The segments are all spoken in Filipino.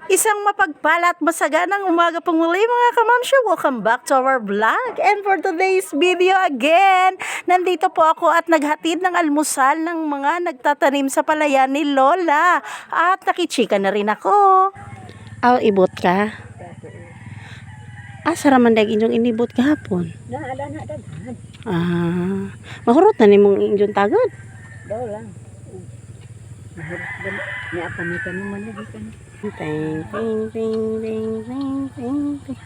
Isang mapagpalat masaganang umaga pong muli mga kamamsyo. Welcome back to our vlog. And for today's video again, nandito po ako at naghatid ng almusal ng mga nagtatanim sa palayan ni Lola. At nakichika na rin ako. Ibot ka? Saramandag inyong inibot kahapon. Naala na daghan. Mahurot na ni mong inyong tagod. Daw lang. Mahirap ba ni apa may kanuman lagi kan. Ting, ting, ting, ting, ting, ting, ting.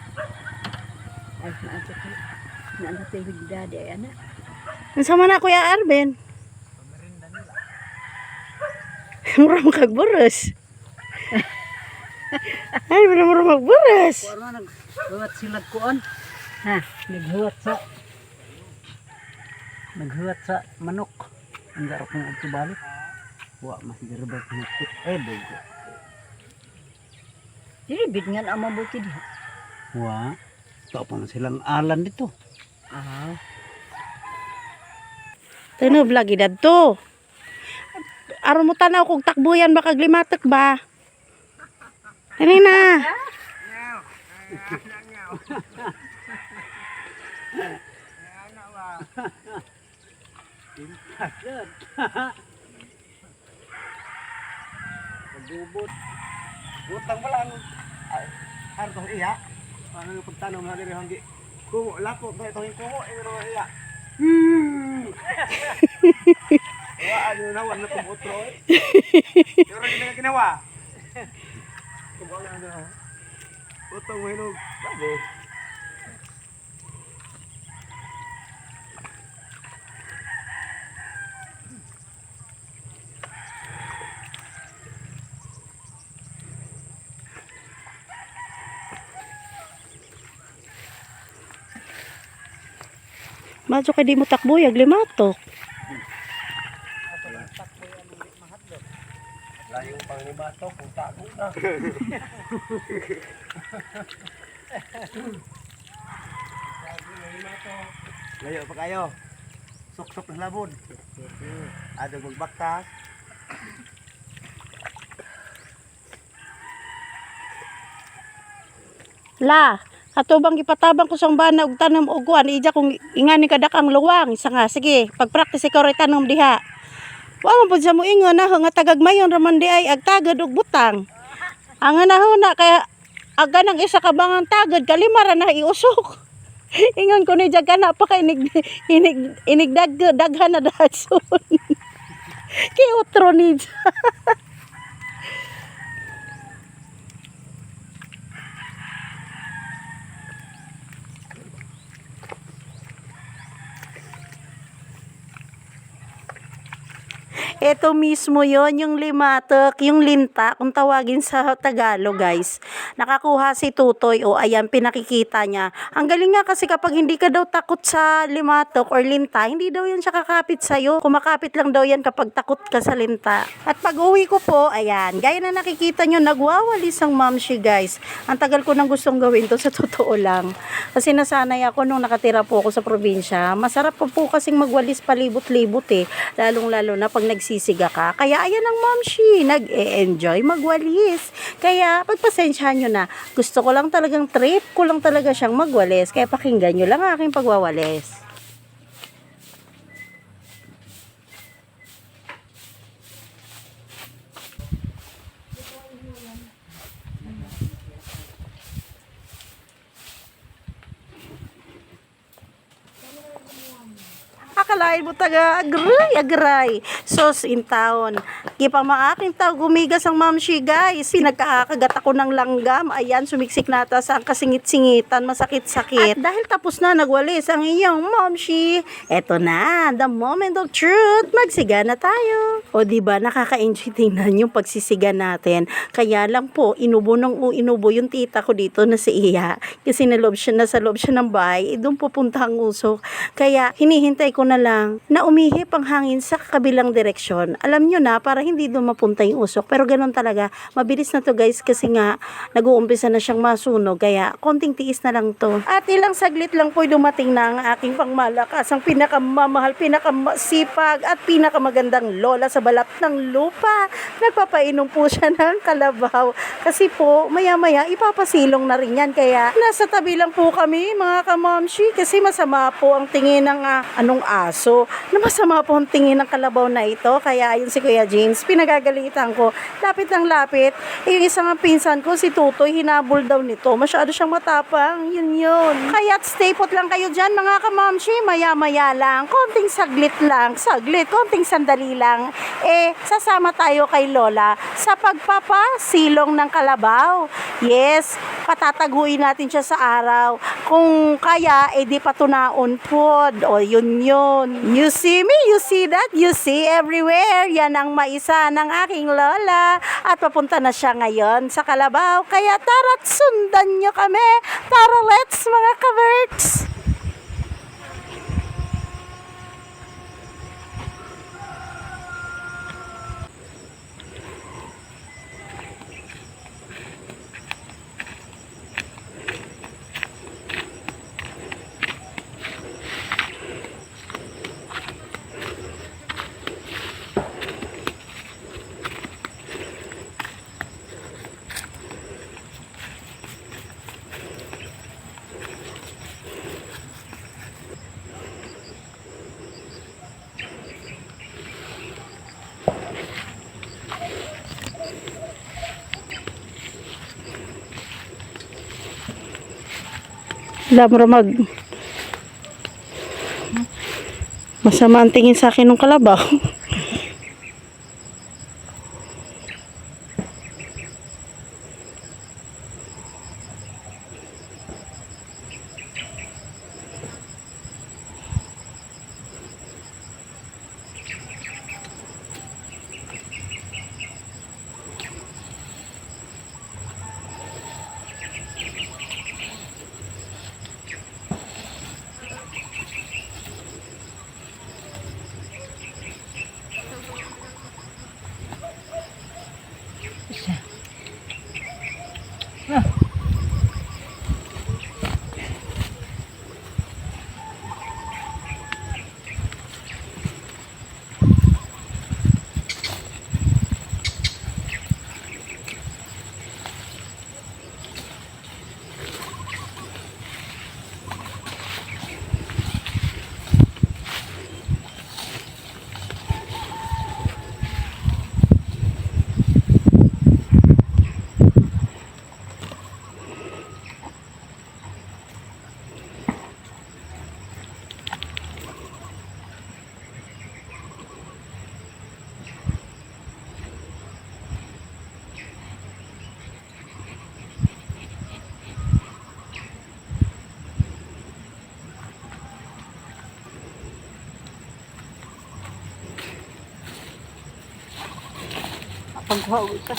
Ay naato ko. Naato tayo higdade ay anak. Sama na Kuya Arben. Mura magburos. Ay, mura magburos. Kuan man naghuwat silag kuan. Naghuwat sa manok. Ang garap ng agtubalik. Wa masigarabal pinakit. Bogo. Dili bit nga ang mabuti diha. Wah, tao pa na silang alan dito. Tano lagi dadto. Aron mo tanaw kog takbuyan baka glimatek ba. Dali na. Pagubot. Butang pa lang. Harto iya. Ano yung pagtanong na diri hanggi. Kumo lapo ba ito yung kumo ino iya. Wa ano na wala tong otro. Pero hindi na ginawa. Kumo lang na. Utong mo hinog. Bago. Madyo kay di mo takboy aglimatok. Layo pang ni bato kung tago na. Layo pa kayo. Sok-sok na labod. Adog magbaktas. La, katubang gipatabang ko sang bana og tanom og kuan ija kung ingani kadakang luwang isa nga sige pagpractice ikaw ray tanom diha. Wa man pud sa mo ingon na nga tagagmayon raman di ay agtagad og butang. Ang nahuna kaya aga nang isa ka bangang tagad kalimara na iusok. Ingon ko ni jaga na pa kay inigdag daghan na dason. Kay utro ni Ito mismo yon yung limatok, yung linta, kung tawagin sa Tagalog guys. Nakakuha si Tutoy, ayan, pinakikita niya. Ang galing nga kasi kapag hindi ka daw takot sa limatok or linta, hindi daw yan siya kakapit sa'yo. Kumakapit lang daw yan kapag takot ka sa linta. At pag uwi ko po, ayan, gaya na nakikita nyo, nagwawalis ang mamshi guys. Ang tagal ko nang gustong gawin to sa totoo lang. Kasi nasanay ako nung nakatira po ako sa probinsya. Masarap po kasing magwalis palibot-libot lalong-lalo na pag nagsisiga ka. Kaya ayan ang mamshi, nag-e-enjoy magwalis. Kaya pagpasensyahan nyo na, gusto ko lang talagang trip ko lang talaga siyang magwalis. Kaya pakinggan nyo lang aking pagwawalis. Akalain mo taga agray. Sos in town. Kipang maaking tao gumigas ang mamshi guys. Pinagkakagat ako ng langgam. Ayan, sumiksik nata sa kasingit-singitan. Masakit-sakit. At dahil tapos na nagwalis ang iyong mamshi, eto na, the moment of truth. Magsiga na tayo. O diba, nakaka-enjoy tingnan yung pagsisiga natin. Kaya lang po, inubo yung tita ko dito na si Iya. Kasi nasa loob siya ng bahay. Doon pupunta ang usok. Kaya hinihintay ko na lang na umihip ang hangin sa kabilang direksyon. Alam nyo na, para hindi doon mapunta yung usok. Pero ganun talaga, mabilis na to guys kasi nga nag-uumpisa na siyang masunog. Kaya konting tiis na lang to. At ilang saglit lang po dumating na ang aking pangmalakas, ang pinakamamahal, pinakamasipag at pinakamagandang lola sa balat ng lupa. Nagpapainom po siya ng kalabaw. Kasi po, maya-maya ipapasilong na rin yan. Kaya nasa tabi lang po kami mga kamamshi kasi masama po ang tingin ng anong aso. Na masama po ang tingin ng kalabaw na ito. Kaya yun si Kuya James, pinagagalitan ko. Lapit ng lapit. Yung isang pinsan ko, si Tutoy, hinabol daw nito. Masyado siyang matapang. Yun. Kaya stay put lang kayo dyan mga kamamshi. Maya-maya lang. Konting saglit lang. Konting sandali lang. Sasama tayo kay Lola sa pagpapasilong ng kalabaw. Yes, patataguin natin siya sa araw. Kung kaya, di patunaon po. O, yun. You see me? You see that? You see everywhere. Yan ang maisa ng aking lola. At papunta na siya ngayon sa kalabaw. Kaya tara't sundan nyo kami. Tara, let's mga kaberts! Lamramag. Masama ang tingin sa akin ng kalabaw. Paghawi ka.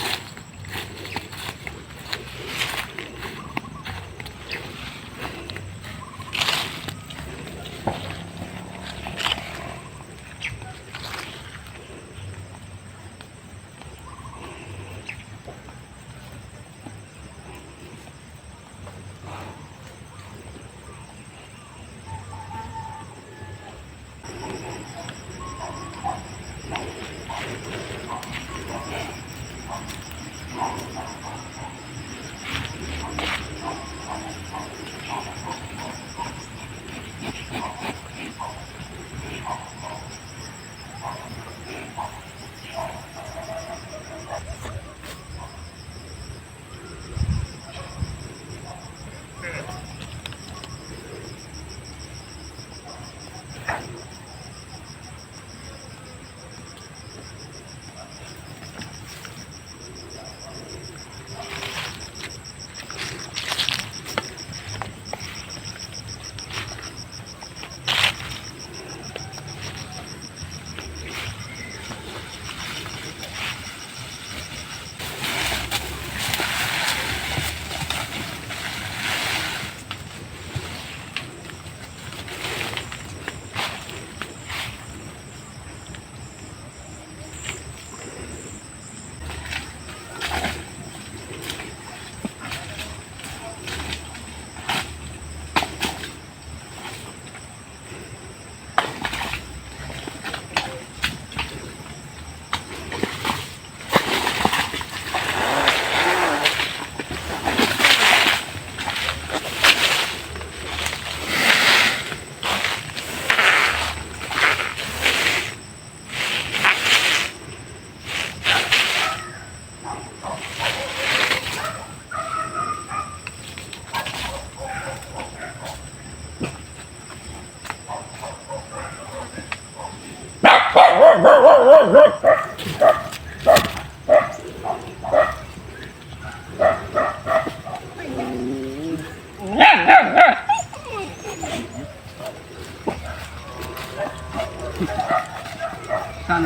Sana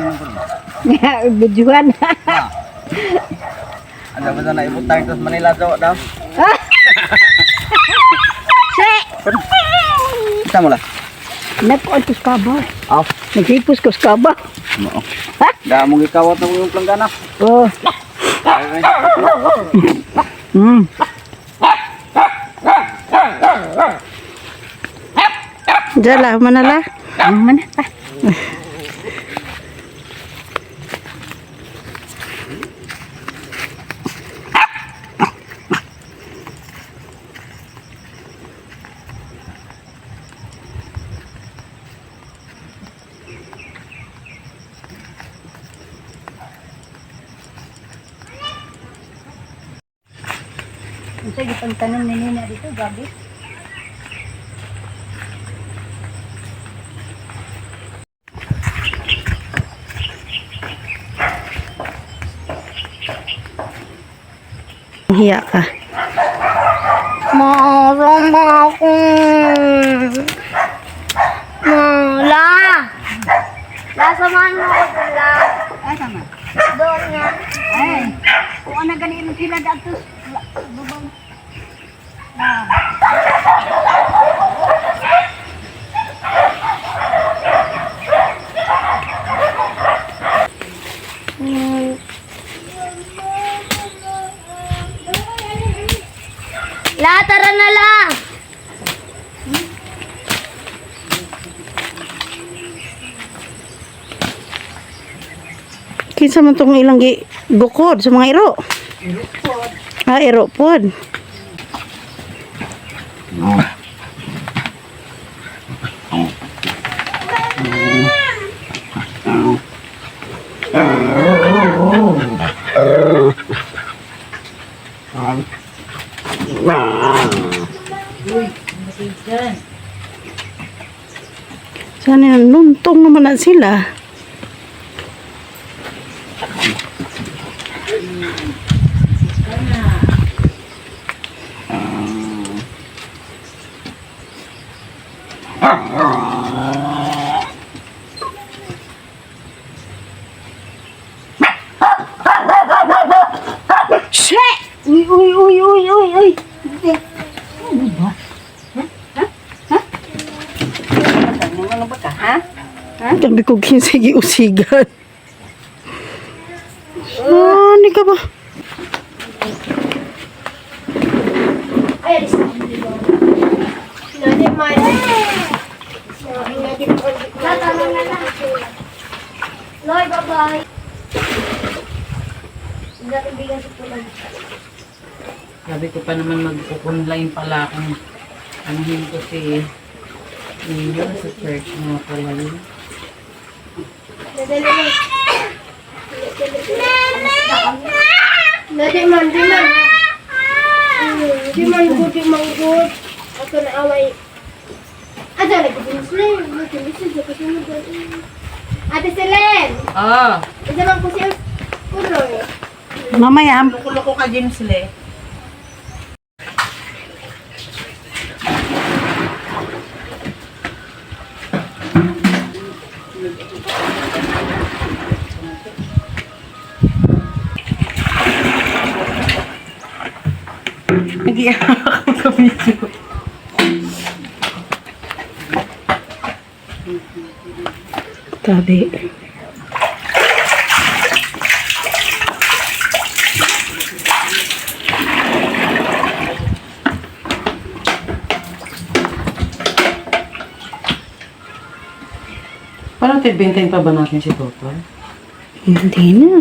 mo bro. Bijuan. Ada ba na ibot tayo sa Manila daw? Kita mo lah. Nagkuhan ko sa kaba. Aw. Naghipos ko sa kaba. Oo. Da mo gikawat na yung planggana. Oh. Jala, manala. Mana pa? Ito yung pagtanong ni Nina dito, gabi. Hiya ka. Marang akong La! Samahan mo ako doon, La. Ay, sama. Doon nga. Ay, kung ano ganito sila dito. Bubang. La, tara na, La! Kinsa man tong ilang bukod sa mga iro? Ah, iro pod. Sana nuntong naman na sila. Uy, uy, uy, uy, uy, uy. Ano ba? Ano ba ka, ha? Sabi ko kinsigi usigan. Ah, hindi ka ba? Ay, alis na. Hindi, man. La, tama na lang. Loy, bye-bye. Hindi natin bigyan sa pulang. Sabi ko pa naman mag-online pala kung anuhin ko si Nino sa church mo pala yun. Dali lang. Dali man, di man. Di man good, di man good. Ako na away. Ate, nagkukunin sila yun. Ate Selen! Ah! Isa lang po siya. Kuloy. Mamaya, Loko-loko ka, James Le. Nag-iyak ako sa video. tabi. Parang tibintayin pa ba natin si Toto? Hindi na.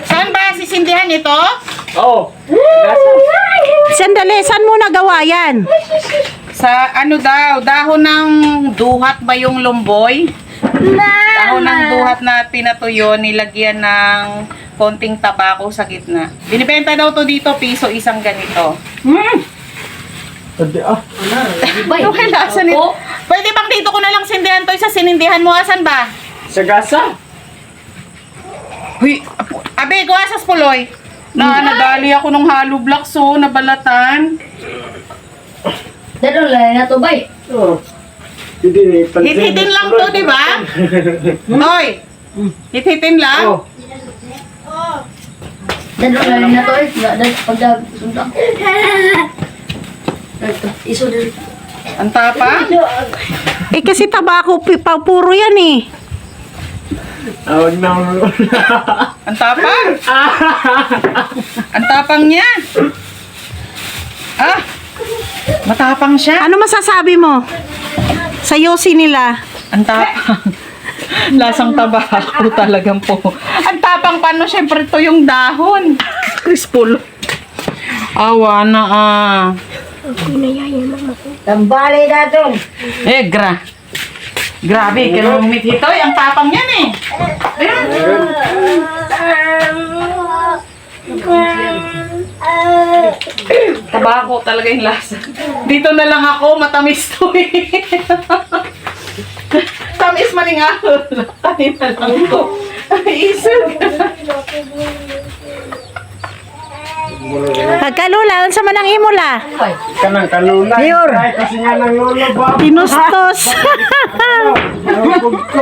Saan ba sisindihan ito? Oo. Sandali, saan mo nagawa yan? Sa ano daw, dahon ng duhat ba yung lumboy? Dahon ng duhat na pinatuyo, nilagyan ng konting tabako sa gitna. Binibenta daw to dito, piso isang ganito. Pwede ah. Ito kaya lasa nito. Pwede bang dito ko na lang sindihan to sa sinindihan mo? Asan ba? Sa gasa. Huy, abe, gawa sa puloy. Nadali ako ng hollow blocks, so, nabalatan. Dalo lang na to, bay. Oh. Hindi ni Hit-hitin lang to, di ba? Hoy! Hit-hitin lang? Oh. Dalo lang na to, eh. Pagdag, sundak. Iso din. Ang tapang? Eh kasi tabako, puro yan eh. Awag na ako. Ang tapang? Ang tapang niya. Ah! Matapang siya. Ano masasabi mo? Sa yosi nila. Ang tapang. Lasang tabako talagang po. Ang tapang paano? Siyempre to yung dahon. Crispul. Awa na ah. Tambali na to. Grabe, kaya umit hitoy. Ang tapang yan eh. Ayan. Tabako talaga yung lasa. Dito na lang ako, matamis to eh. Tamis man nga. Kanina lang to. Isog. Pagkalula, unsa man ang imula? Kanang kalulay. Ay, kasi nga ng lolo ba? Tinustos. Nahubog ko.